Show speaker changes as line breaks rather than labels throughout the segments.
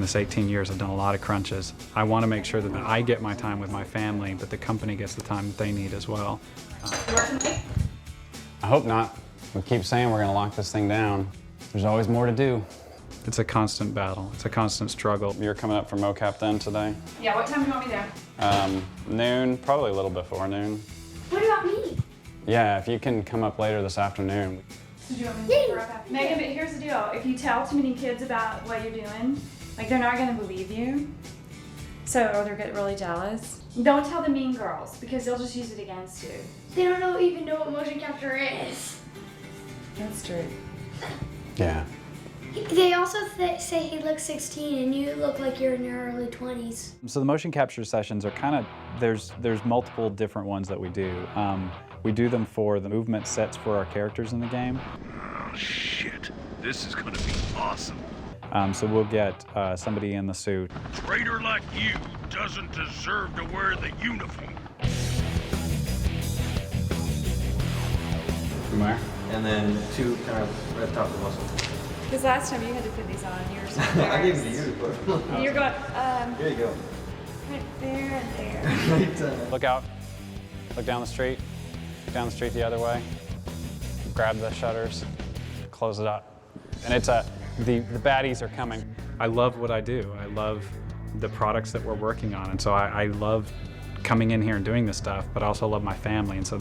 this 18 years, I've done a lot of crunches. I want to make sure that I get my time with my family, but the company gets the time that they need as well.
I hope not. We keep saying we're going to lock this thing down. There's always more to do.
It's a constant battle. It's a constant struggle.
You're coming up for mocap then today?
Yeah, what time do you want me there?
Noon, probably a little before noon.
What about me?
Yeah, if you can come up later this afternoon.
So do you want me to take her up after? Megan, but here's the deal. If you tell too many kids about what you're doing, like they're not gonna believe you. So, or they'll get really jealous. Don't tell the mean girls because they'll just use it against you.
They don't even know what motion capture is.
That's true.
Yeah.
They also say he looks 16 and you look like you're in your early 20s.
So the motion capture sessions are kind of, there's multiple different ones that we do. We do them for the movement sets for our characters in the game.
Oh shit, this is gonna be awesome.
So we'll get somebody in the suit.
A traitor like you doesn't deserve to wear the uniform.
Where?
And then two kind of right top of the muscle.
Because last time you had to put these on, you were so
I gave it to
embarrassed.
you before.
You're going,
Here you go.
right there and there.
Look out. Look down the street. Down the street the other way. Grab the shutters. Close it up. And it's the baddies are coming.
I love what I do. I love the products that we're working on, and so I love coming in here and doing this stuff, but I also love my family, and so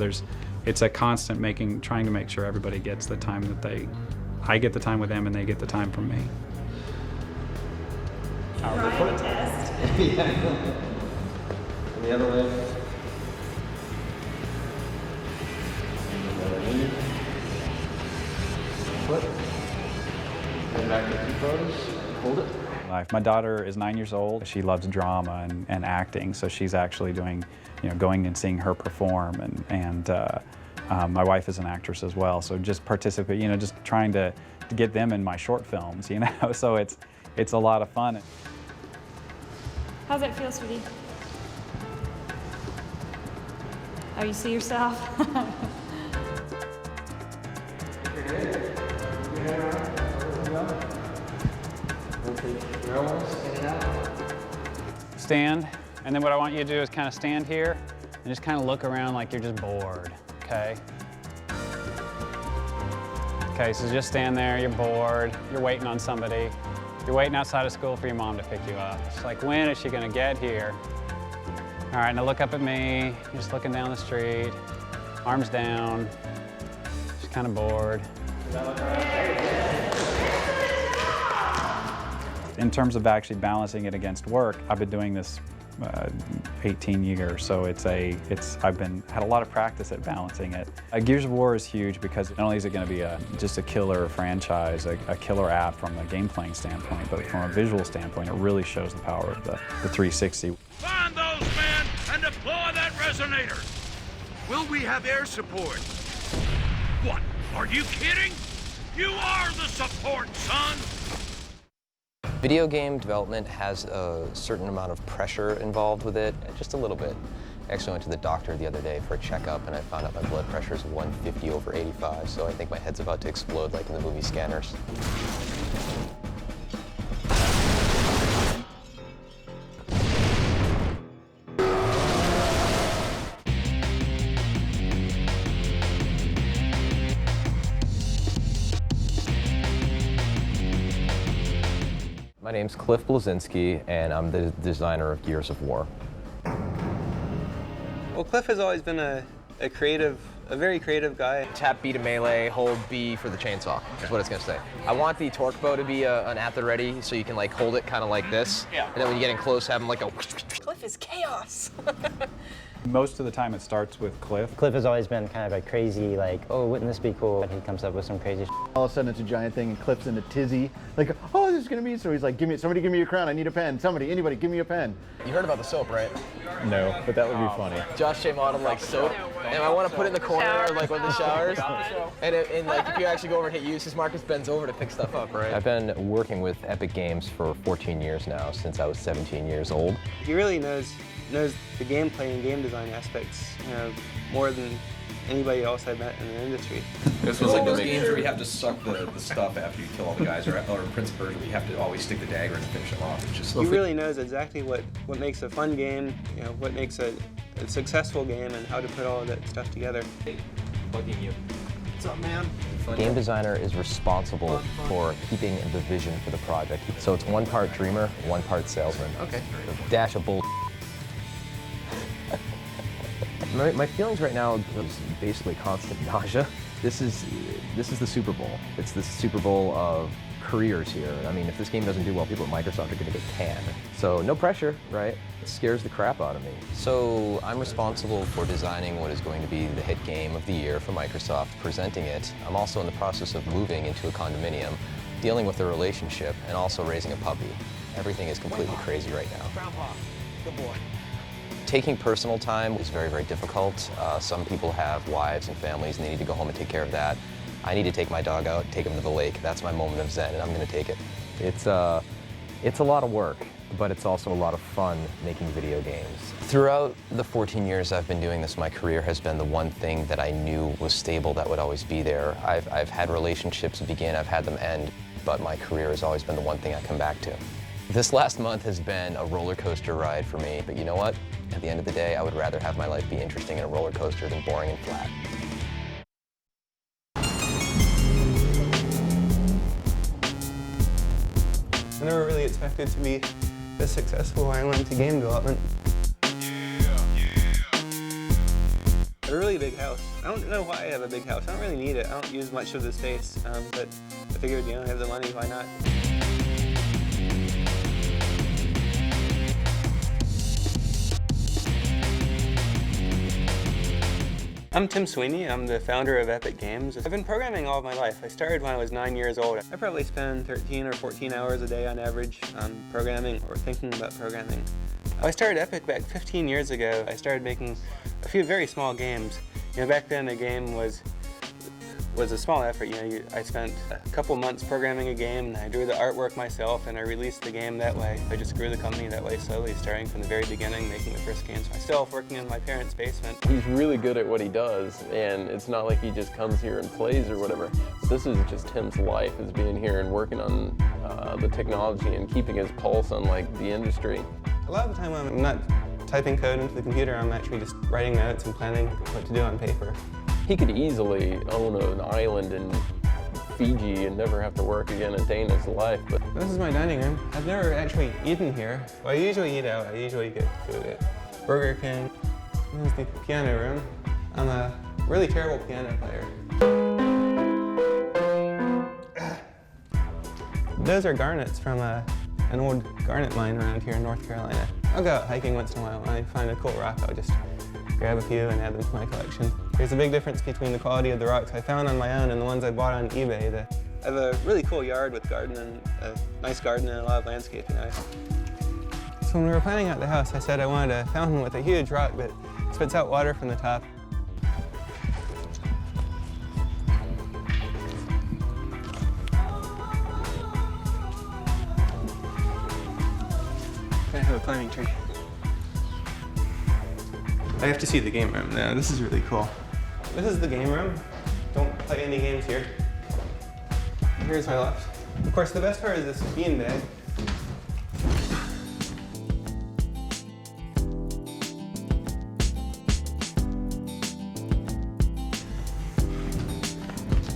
it's a constant trying to make sure everybody gets the time that I get the time with them and they get the time from me.
Trying to test.
Yeah. And the other way. Foot. And back to two photos. Hold it.
My daughter is 9 years old. She loves drama and acting, so she's actually doing, going and seeing her perform, and my wife is an actress as well, so just participate, just trying to get them in my short films, so it's a lot of fun.
How's it feel, sweetie? Oh, you see yourself?
Stand, and then what I want you to do is kind of stand here and just kind of look around like you're just bored, okay? Okay, so just stand there, you're bored, you're waiting on somebody. You're waiting outside of school for your mom to pick you up. It's like, when is she gonna get here? All right, now look up at me. You're just looking down the street, arms down, just kind of bored.
In terms of actually balancing it against work, I've been doing this 18 years, so I've had a lot of practice at balancing it. Gears of War is huge because not only is it going to be just a killer franchise, a killer app from a game playing standpoint, but from a visual standpoint, it really shows the power of the 360.
Find those men and deploy that resonator. Will we have air support? What? Are you kidding? You are the support, son!
Video game development has a certain amount of pressure involved with it, just a little bit. I actually went to the doctor the other day for a checkup and I found out my blood pressure is 150/85, so I think my head's about to explode like in the movie Scanners. My name's Cliff Blazinski, and I'm the designer of Gears of War.
Well, Cliff has always been a very creative guy.
Tap B to melee, hold B for the chainsaw, is what it's gonna say. I want the torque bow to be an at the ready, so you can like hold it kind of like this. Yeah. And then when you get in close, have him like a... Cliff is chaos!
Most of the time it starts with Cliff.
Cliff has always been kind of a crazy, like, oh, wouldn't this be cool? And he comes up with some crazy
All of a sudden it's a giant thing and Cliff's in a tizzy. Like, oh, this is gonna be, so he's like, somebody give me a crown, I need a pen. Anybody, give me a pen.
You heard about the soap, right?
No, but that would be funny.
Josh J. modeled like soap, and I want to put it in the corner, like one of the showers. And like if you actually go over and hit use, his Marcus bends over to pick stuff up, right? I've been working with Epic Games for 14 years now, since I was 17 years old.
He really knows knows the gameplay and game design aspects, more than anybody else I've met in the industry.
This was like those games where you have to suck the stuff after you kill all the guys, or Prince of Persia where you have to always stick the dagger and finish them off. It's just
He really knows exactly what makes a fun game, what makes a successful game, and how to put all of that stuff together.
Bugging you. What's up, man?
Game designer is responsible for keeping the vision for the project. So it's one part dreamer, one part salesman.
Okay.
A dash of bull. My feelings right now is basically constant nausea. This is the Super Bowl. It's the Super Bowl of careers here. I mean, if this game doesn't do well, people at Microsoft are going to get canned. So no pressure, right? It scares the crap out of me. So I'm responsible for designing what is going to be the hit game of the year for Microsoft, presenting it. I'm also in the process of moving into a condominium, dealing with a relationship, and also raising a puppy. Everything is completely crazy right now.
Grandpa, good boy.
Taking personal time is very, very difficult. Some people have wives and families and they need to go home and take care of that. I need to take my dog out, take him to the lake. That's my moment of zen, and I'm going to take it. It's a lot of work, but it's also a lot of fun making video games. Throughout the 14 years I've been doing this, my career has been the one thing that I knew was stable, that would always be there. I've had relationships begin, I've had them end, but my career has always been the one thing I come back to. This last month has been a roller coaster ride for me, but you know what? At the end of the day, I would rather have my life be interesting in a roller coaster than boring and flat.
I never really expected to be this successful when I went into game development. A really big house. I don't know why I have a big house. I don't really need it. I don't use much of the space, but I figured, I have the money, why not? I'm Tim Sweeney. I'm the founder of Epic Games. I've been programming all of my life. I started when I was 9 years old. I probably spend 13 or 14 hours a day on average programming or thinking about programming. I started Epic back 15 years ago. I started making a few very small games. Back then a game was a small effort. I spent a couple months programming a game, and I drew the artwork myself, and I released the game that way. I just grew the company that way slowly, starting from the very beginning, making the first games myself, working in my parents' basement.
He's really good at what he does, and it's not like he just comes here and plays or whatever. This is just Tim's life, is being here and working on the technology and keeping his pulse on the industry.
A lot of the time when I'm not typing code into the computer, I'm actually just writing notes and planning what to do on paper.
He could easily own an island in Fiji and never have to work again a day in his life. But
this is my dining room. I've never actually eaten here. Well, I usually eat out. I usually get food at Burger King. This is the piano room. I'm a really terrible piano player. Those are garnets from an old garnet mine around here in North Carolina. I'll go out hiking once in a while. When I find a cool rock, I'll just grab a few and add them to my collection. There's a big difference between the quality of the rocks I found on my own and the ones I bought on eBay. I have a really cool yard with garden and a nice garden and a lot of landscaping. So when we were planning out the house, I said I wanted a fountain with a huge rock that spits out water from the top. I have a climbing tree. I have to see the game room now. This is really cool. This is the game room. Don't play any games here. Here's my loft. Of course, the best part is this beanbag.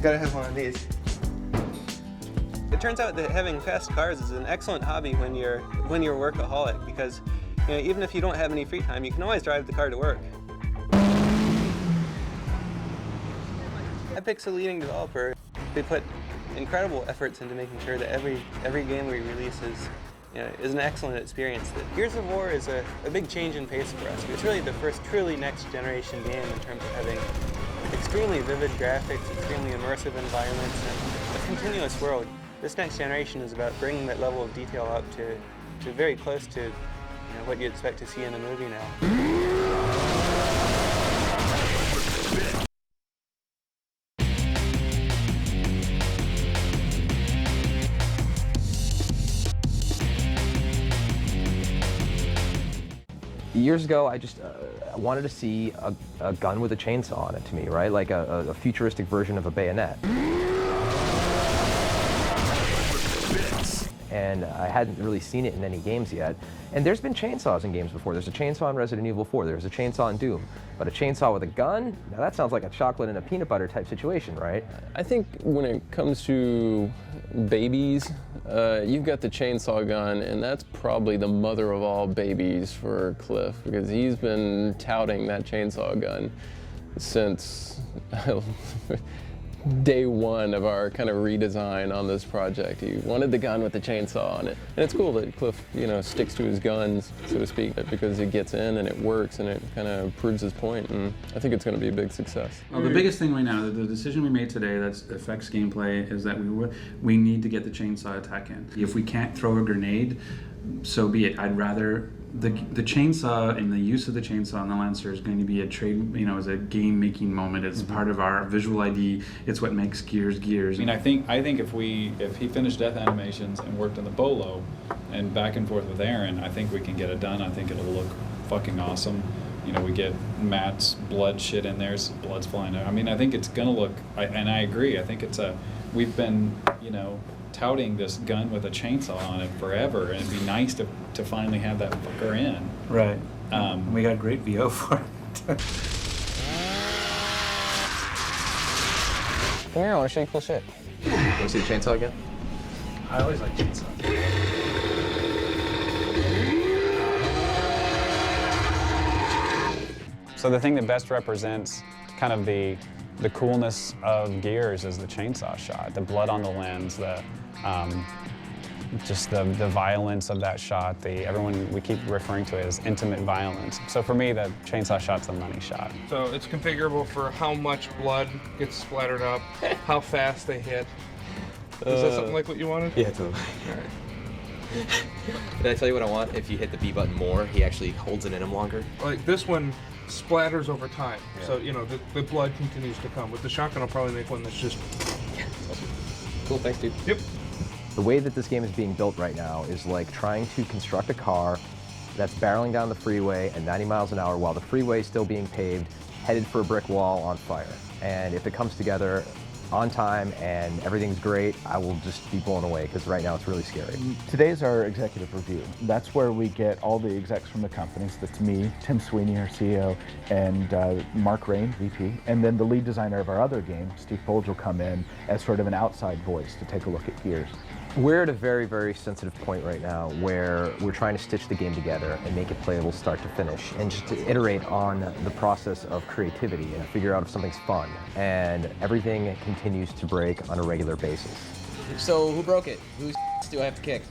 Gotta have one of these. It turns out that having fast cars is an excellent hobby when you're a workaholic, because even if you don't have any free time, you can always drive the car to work. Epic's a leading developer. They put incredible efforts into making sure that every game we release is an excellent experience. Gears of War is a big change in pace for us. It's really the first truly next generation game in terms of having extremely vivid graphics, extremely immersive environments, and a continuous world. This next generation is about bringing that level of detail up to very close to what you expect to see in a movie now.
Years ago, I just wanted to see a gun with a chainsaw on it to me, right? Like a futuristic version of a bayonet. And I hadn't really seen it in any games yet. And there's been chainsaws in games before. There's a chainsaw in Resident Evil 4, there's a chainsaw in Doom. But a chainsaw with a gun? Now that sounds like a chocolate and a peanut butter type situation, right?
I think when it comes to babies, you've got the chainsaw gun, and that's probably the mother of all babies for Cliff, because he's been touting that chainsaw gun since day one of our kind of redesign on this project. He wanted the gun with the chainsaw on it. And it's cool that Cliff, you know, sticks to his guns, so to speak, because it gets in and it works and it kind of proves his point, and I think it's going to be a big success.
Well, the biggest thing right now, the decision we made today that affects gameplay is that we need to get the chainsaw attack in. If we can't throw a grenade, so be it. I'd rather the chainsaw and the use of the chainsaw on the Lancer is going to be a trade, you know, as a game-making moment. It's part of our visual ID. It's what makes Gears Gears.
I mean, I think if he finished Death Animations and worked on the Bolo and back and forth with Aaron, I think we can get it done. I think it'll look fucking awesome. You know, we get Matt's blood shit in there, so blood's flying out. I mean, I think it's gonna look, and I agree. I think we've been, you know, touting this gun with a chainsaw on it forever, and it'd be nice to finally have that fucker in.
Right. We got great VO for it.
Come here, I want to show you cool shit. You want to see the chainsaw again?
I always like chainsaw.
So the thing that best represents kind of the coolness of Gears is the chainsaw shot, the blood on the lens, just the violence of that shot. We keep referring to it as intimate violence. So for me, the chainsaw shot's the money shot.
So it's configurable for how much blood gets splattered up, how fast they hit. Is that something like what you wanted?
Yeah, totally.
All right.
Did I tell you what I want? If you hit the B button more, he actually holds it in him longer.
Like this one splatters over time, so you know the blood continues to come. With the shotgun, I'll probably make one that's just.
Cool, thanks, dude.
Yep.
The way that this game is being built right now is like trying to construct a car that's barreling down the freeway at 90 miles an hour while the freeway is still being paved, headed for a brick wall on fire. And if it comes together on time and everything's great, I will just be blown away, because right now it's really scary.
Today's our executive review. That's where we get all the execs from the companies. That's me, Tim Sweeney, our CEO, and Mark Rain, VP. And then the lead designer of our other game, Steve Polge, will come in as sort of an outside voice to take a look at Gears.
We're at a very, very sensitive point right now where we're trying to stitch the game together and make it playable start to finish, and just to iterate on the process of creativity and figure out if something's fun. And everything continues to break on a regular basis. So who broke it? Whose do I have to kick?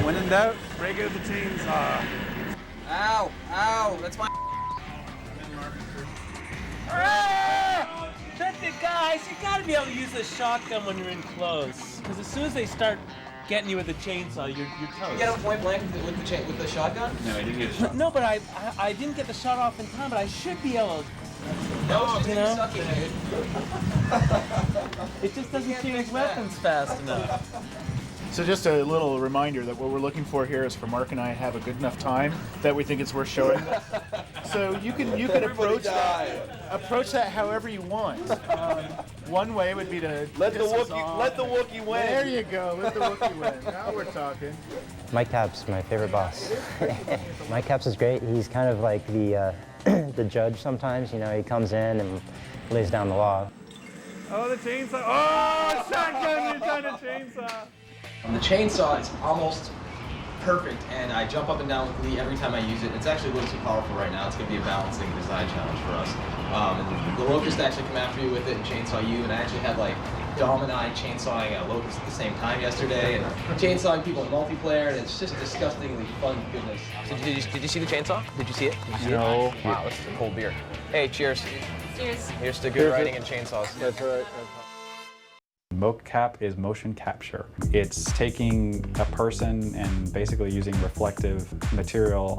When in doubt, break out the chainsaw.
Ow! Ow! That's my.
That's it, guys. You gotta be able to use a shotgun when you're in close. Because as soon as they start getting you with the chainsaw, you're toast.
You got him point blank with the shotgun?
No, I didn't get a shot.
No, but I didn't get the shot off in time, but I should be able to.
No,
you know?
sucky, dude.
It just doesn't change weapons fast enough.
So just a little reminder that what we're looking for here is for Mark and I to have a good enough time that we think it's worth showing this. So you can approach that however you want. One way would be to
let the Wookiee win.
There you go. Let the Wookiee win. Now we're talking.
Mike Capps, my favorite boss. Mike Capps is great. He's kind of like the the judge sometimes. You know, he comes in and lays down the law.
Oh, the chainsaw! Oh, shotgun! You're trying to chainsaw.
The chainsaw is almost perfect, and I jump up and down with Lee every time I use it. It's actually a little too powerful right now. It's going to be a balancing design challenge for us. And the Locust actually come after you with it and chainsaw you, and I actually had like Dom and I chainsawing a Locust at the same time yesterday, and chainsawing people in multiplayer, and it's just disgustingly fun goodness. Did you see the chainsaw? Did you see it? Did you see it? Wow, this is a cold beer. Hey, cheers.
Cheers.
Here's to good writing and chainsaws.
That's right.
Mocap is motion capture. It's taking a person and basically using reflective material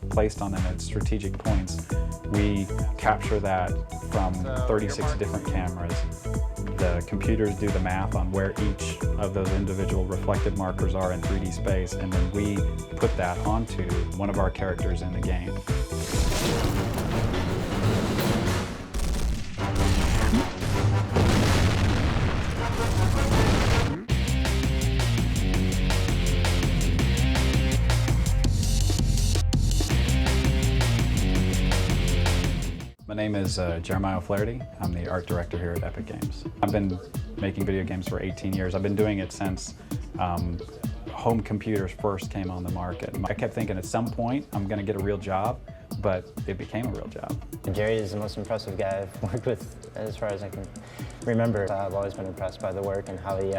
placed on them at strategic points. We capture that from 36 different cameras. The computers do the math on where each of those individual reflective markers are in 3D space, and then we put that onto one of our characters in the game. My name is Jeremiah O'Flaherty. I'm the art director here at Epic Games. I've been making video games for 18 years. I've been doing it since home computers first came on the market. I kept thinking at some point I'm going to get a real job, but it became a real job.
Jerry is the most impressive guy I've worked with as far as I can remember. I've always been impressed by the work and how he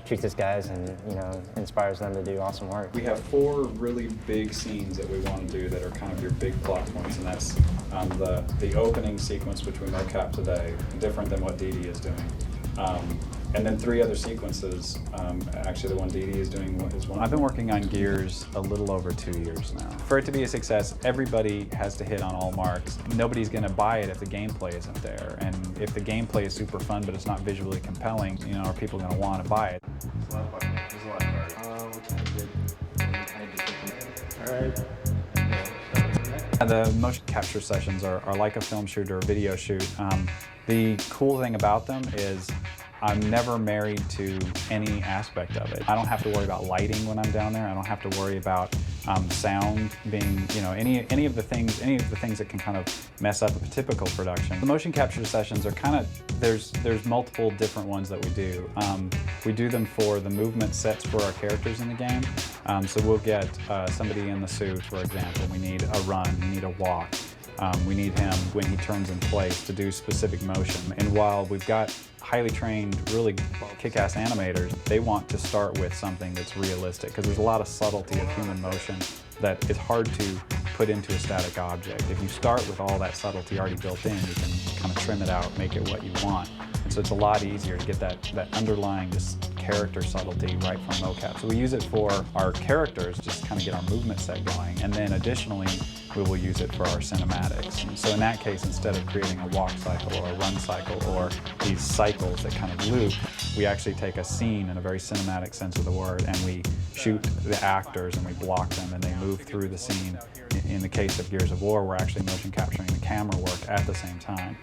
treats his guys and, you know, inspires them to do awesome work.
We have 4 really big scenes that we want to do that are kind of your big plot points, and that's the opening sequence, which we mocap today, different than what Dee Dee is doing. And then 3 other sequences. Actually, the one Dee Dee is doing is one. I've been working on Gears a little over 2 years now. For it to be a success, everybody has to hit on all marks. Nobody's going to buy it if the gameplay isn't there. And if the gameplay is super fun, but it's not visually compelling, you know, are people going to want to buy it?
All right.
The motion capture sessions are like a film shoot or a video shoot. The cool thing about them is I'm never married to any aspect of it. I don't have to worry about lighting when I'm down there. I don't have to worry about sound being, you know, any of the things that can kind of mess up a typical production. The motion capture sessions are kind of, there's multiple different ones that we do. We do them for the movement sets for our characters in the game. So we'll get somebody in the suit, for example. We need a run, we need a walk. We need him, when he turns in place, to do specific motion. And while we've got highly trained, really kick-ass animators, they want to start with something that's realistic, because there's a lot of subtlety of human motion that is hard to put into a static object. If you start with all that subtlety already built in, you can kind of trim it out, make it what you want. And so it's a lot easier to get that underlying just character subtlety right from mocap. So we use it for our characters, just kind of get our movement set going, and then additionally, we will use it for our cinematics. And so in that case, instead of creating a walk cycle or a run cycle or these cycles that kind of loop, we actually take a scene in a very cinematic sense of the word, and we shoot the actors and we block them and they move through the scene. In the case of Gears of War, we're actually motion capturing the camera work at the same time.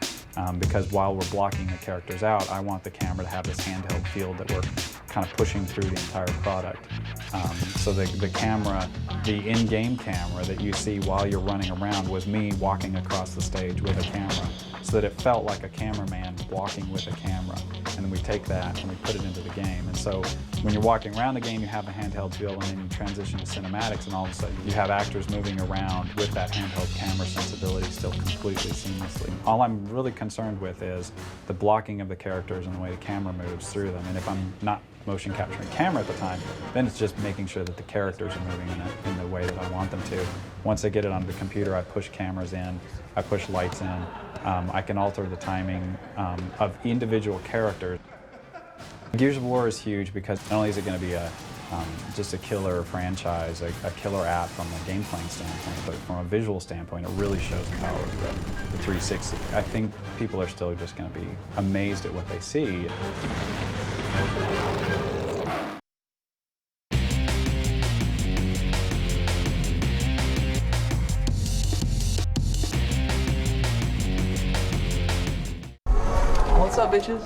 Because while we're blocking the characters out, I want the camera to have this handheld feel that we're kind of pushing through the entire product. So the camera, the in-game camera that you see while you're running around was me walking across the stage with a camera, so that it felt like a cameraman walking with a camera. And then we take that and we put it into the game. And so when you're walking around the game, you have the handheld feel, and then you transition to cinematics, and all of a sudden you have actors moving around with that handheld camera sensibility still completely seamlessly. All I'm really concerned with is the blocking of the characters and the way the camera moves through them. And if I'm not motion capturing camera at the time, then it's just making sure that the characters are moving in the way that I want them to. Once I get it onto the computer, I push cameras in, I push lights in, I can alter the timing of individual characters. Gears of War is huge because not only is it going to be just a killer franchise, a killer app from a game playing standpoint, but from a visual standpoint, it really shows the power of the 360. I think people are still just going to be amazed at what they see.
What's up, bitches?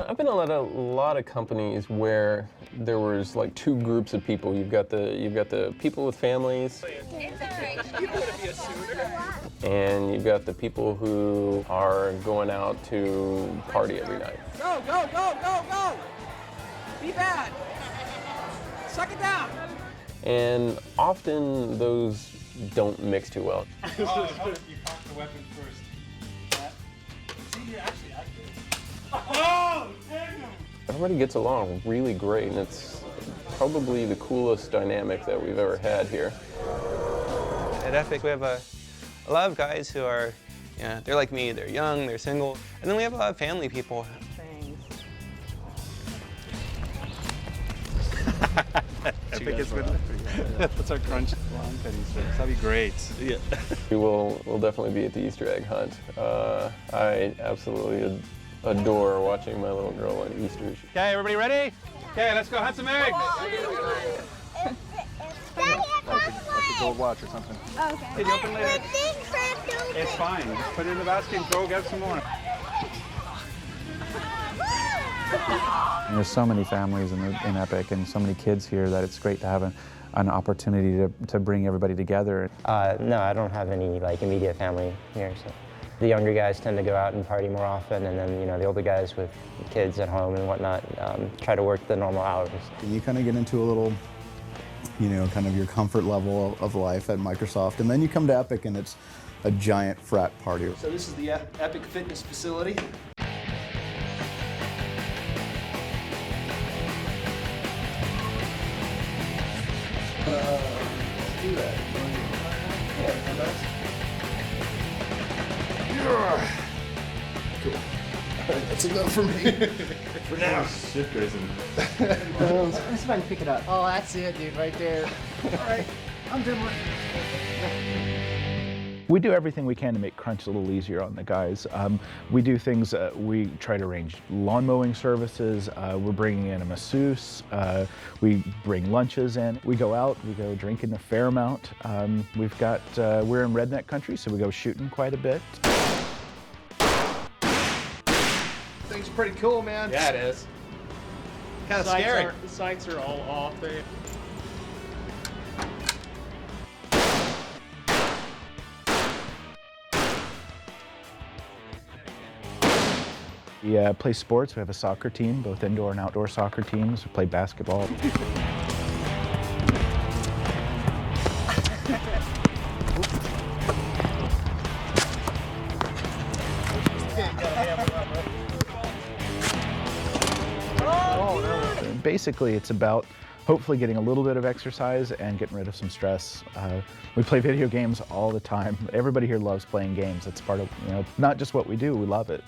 I've been at a lot of companies where there was like 2 groups of people. You've got the people with families, and you've got the people who are going out to party every night.
Go, go, go, go, go! Be bad! Suck it down!
And often those don't mix too well.
You cock the weapon first. See, you're actually active. Oh, damn!
Everybody gets along really great, and it's probably the coolest dynamic that we've ever had here.
At Epic, we have a lot of guys who are, they're like me, they're young, they're single, and then we have a lot of family people.
Epic is good. That's our crunch long pennies. That'd be great.
Yeah. We'll definitely be at the Easter egg hunt. I absolutely adore watching my little girl on Easter.
Okay, everybody ready? Okay, let's go hunt some eggs. Like a gold watch or something.
Oh, okay.
Hey, you open later. It's fine. Just put it in the basket and go get some more.
And there's so many families in Epic and so many kids here that it's great to have an opportunity to bring everybody together.
No, I don't have any like immediate family here. So the younger guys tend to go out and party more often, and then the older guys with kids at home and whatnot try to work the normal hours.
And you kind of get into a little, kind of your comfort level of life at Microsoft, and then you come to Epic and it's a giant frat party.
So this is the Epic Fitness facility.
Let's do that. Cool. That's enough for me.
For now.
Shit, Grayson.
Let's see if I can pick it up. Oh, that's it, dude, right there. All right, I'm doing one.
We do everything we can to make crunch a little easier on the guys. We do things, we try to arrange lawn mowing services, we're bringing in a masseuse, we bring lunches in, we go out, we go drinking a fair amount. We're in redneck country, so we go shooting quite a bit.
Thing's pretty cool, man.
Yeah, it is.
Kind of scary.
The sights are all off there.
We play sports. We have a soccer team, both indoor and outdoor soccer teams. We play basketball. Basically, it's about hopefully getting a little bit of exercise and getting rid of some stress. We play video games all the time. Everybody here loves playing games. It's part of, not just what we do, we love it.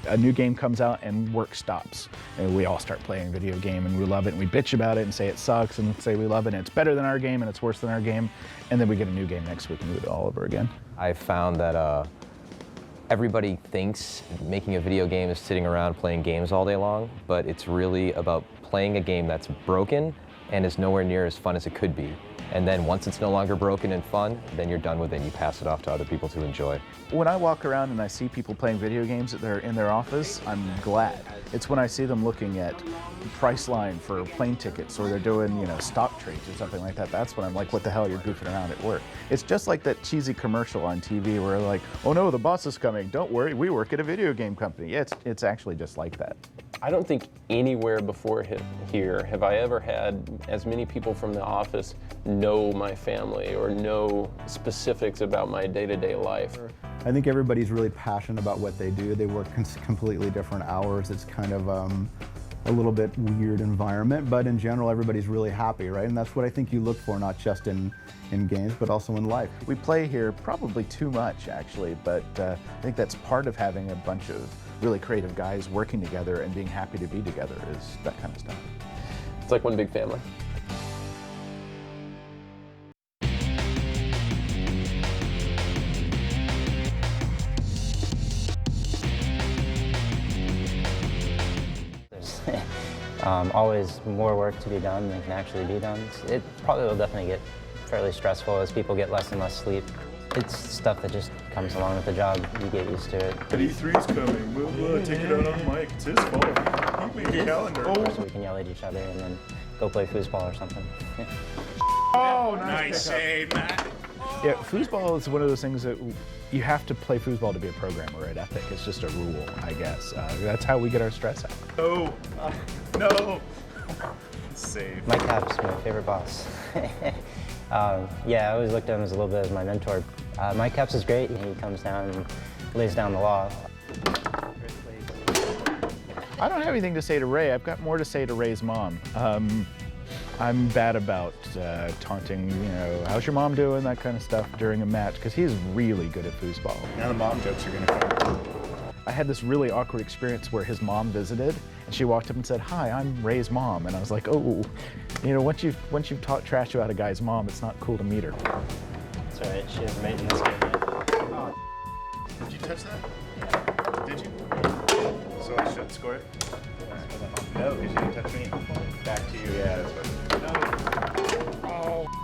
A new game comes out and work stops. And we all start playing a video game and we love it and we bitch about it and say it sucks and say we love it and it's better than our game and it's worse than our game. And then we get a new game next week and do it all over again.
I found that everybody thinks making a video game is sitting around playing games all day long, but it's really about playing a game that's broken and is nowhere near as fun as it could be. And then once it's no longer broken and fun, then you're done with it and you pass it off to other people to enjoy.
When I walk around and I see people playing video games that they're in their office, I'm glad. It's when I see them looking at Priceline for plane tickets or they're doing, stock trades or something like that. That's when I'm like, what the hell, you're goofing around at work. It's just like that cheesy commercial on TV where like, oh no, the boss is coming. Don't worry, we work at a video game company. Yeah, it's actually just like that.
I don't think anywhere before here have I ever had as many people from the office know my family or know specifics about my day-to-day life.
I think everybody's really passionate about what they do. They work completely different hours. It's kind of a little bit weird environment, but in general, everybody's really happy, right? And that's what I think you look for, not just in games, but also in life.
We play here probably too much, actually, but I think that's part of having a bunch of really creative guys working together and being happy to be together is that kind of stuff.
It's like one big family.
Always more work to be done than can actually be done. It probably will definitely get fairly stressful as people get less and less sleep. It's stuff that just comes along with the job. You get used to it.
E3's coming. We'll take it out on Mike. It's his fault. He made a calendar.
So we can yell at each other and then go play foosball or something.
Oh, nice save, Matt.
Yeah, foosball is one of those things that you have to play foosball to be a programmer at Epic. It's just a rule, I guess. That's how we get our stress out.
No. No. Save.
Mike Cap's my favorite boss. Yeah, I always looked at him as a little bit as my mentor. Mike Cap's is great. He comes down and lays down the law.
I don't have anything to say to Ray. I've got more to say to Ray's mom. I'm bad about taunting, how's your mom doing, that kind of stuff during a match, because he's really good at foosball.
Now the mom jokes are going to come.
I had this really awkward experience where his mom visited, and she walked up and said, "Hi, I'm Ray's mom," and I was like, "Oh, once you've talked trash about a guy's mom, it's not cool to meet her."
That's all right. She has maintenance.
Did you touch that?
Did you? So I should score it? No, because you didn't touch me. Back to you. Yeah, that's what. No. Oh.